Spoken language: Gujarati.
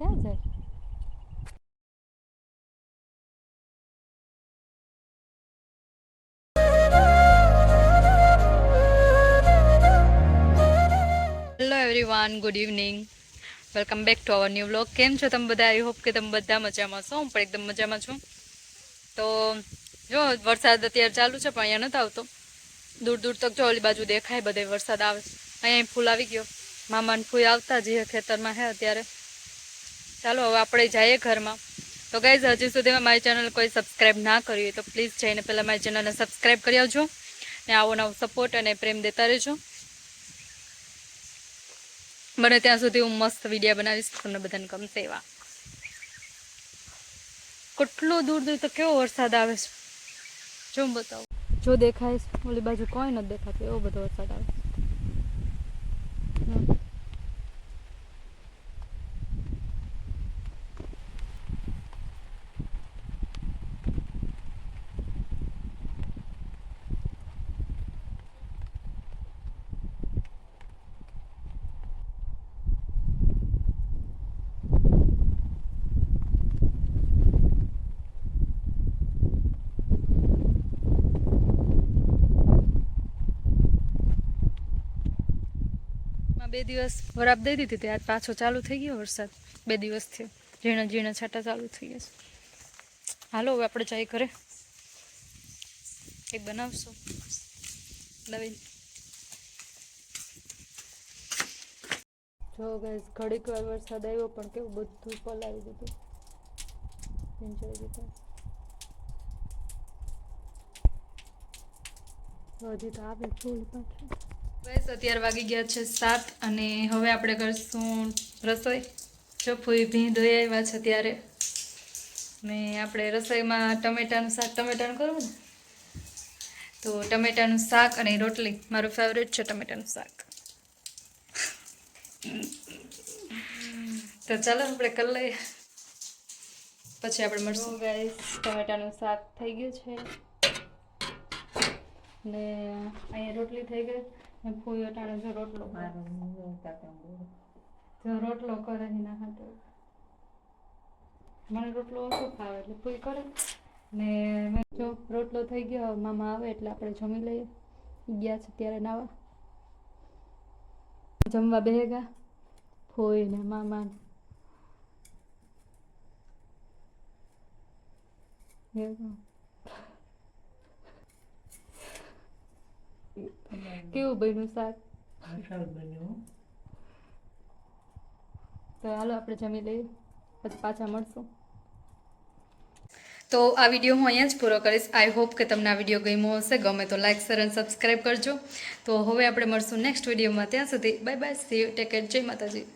ક્યાં જાય? Hello everyone, good evening. Welcome back to our new vlog. કેમ છો તમે બધા? આઈ હોપ કે તમે બધા મજામાં છો. હું પણ એકદમ મજામાં છું. તો જો વરસાદ અત્યારે ચાલુ છે, પણ અહીંયા નથી આવતો. દૂર દૂર તક જો ઓલી બાજુ દેખાય બધે વરસાદ આવે. અહીંયા ફૂલ આવી ગયો. મામાને ફૂલ આવતા જે ખેતરમાં હે અત્યારે. ચાલો હવે આપણે જઈએ ઘરમાં. તો ગાઈઝ, હજી સુધીમાં મારી ચેનલ કોઈ સબસ્ક્રાઈબ ના કરી હોય તો પ્લીઝ જઈને પહેલાં મારી ચેનલને સબસ્ક્રાઈબ કરી આવજો ને આવો નવો સપોર્ટ અને પ્રેમ દેતા રહેજો. બને ત્યાં સુધી હું મસ્ત વિડીયો બનાવીશ, તમને બધાને ગમશે એવા. કેટલો દૂર દૂર તો કેવો વરસાદ આવે છે, જો હું બતાવું. જો દેખાય ઓલી બાજુ કોઈ નથી દેખાતું, એવો બધો વરસાદ આવે. બે દિવસ વરાપ દઈ દીધી હતી, આજ પાછો ચાલુ થઈ ગયો વરસાદ. 2 દિવસથી ઝીણા ઝીણા છાંટા ચાલુ થઈ ગયા છે. હાલો હવે આપણે ચાય ઘરે કંઈક બનાવશું નવીન. જો ગાઈસ, ઘડીક વાર વરસાદ આવ્યો પણ કેવું બધું પલાવી દીધું, ભીંજાઈ દીધું. હજી તો આવે ફૂલ પાછું. બસ અત્યારે વાગી ગયા છે 7 અને હવે આપણે કરશું રસોઈ. જો ફૂઈ ભીં ધોઈ આવ્યા છે ત્યારે ને આપણે રસોઈમાં ટમેટાનું શાક. ટમેટાનું કરવું ને તો ટમેટાનું શાક અને રોટલી. મારું ફેવરેટ છે ટમેટાનું શાક. તો ચાલો આપણે કરી લઈએ, પછી આપણે મળશું. ગાઈસ, ટમેટાનું શાક થઈ ગયું છે ને અહીંયા રોટલી થઈ ગઈ ને ફૂઈ અટાણે જો રોટલો કરે એના હાથે. મને રોટલો ઓછો ખાવે એટલે ફૂઈ કરે ને મેં જો રોટલો થઈ ગયો. મામા આવે એટલે આપણે જમી લઈએ. ગયા છે ત્યારે નાવા જમવા બેહ્યા ફૂઈ ને મામા. કેવું બન્યું શાક? તો હાલો આપણે જમી લઈએ, પછી પાછા મળશું. તો આ વિડીયો હું અહીંયા જ પૂરો કરીશ. આઈ હોપ કે તમને આ વિડીયો ગમ્યો હશે. ગમે તો લાઇક, શેર અને સબસ્ક્રાઈબ કરજો. તો હવે આપણે મળશું નેક્સ્ટ વિડીયોમાં. ત્યાં સુધી bye bye, C you, take care, જય માતાજી.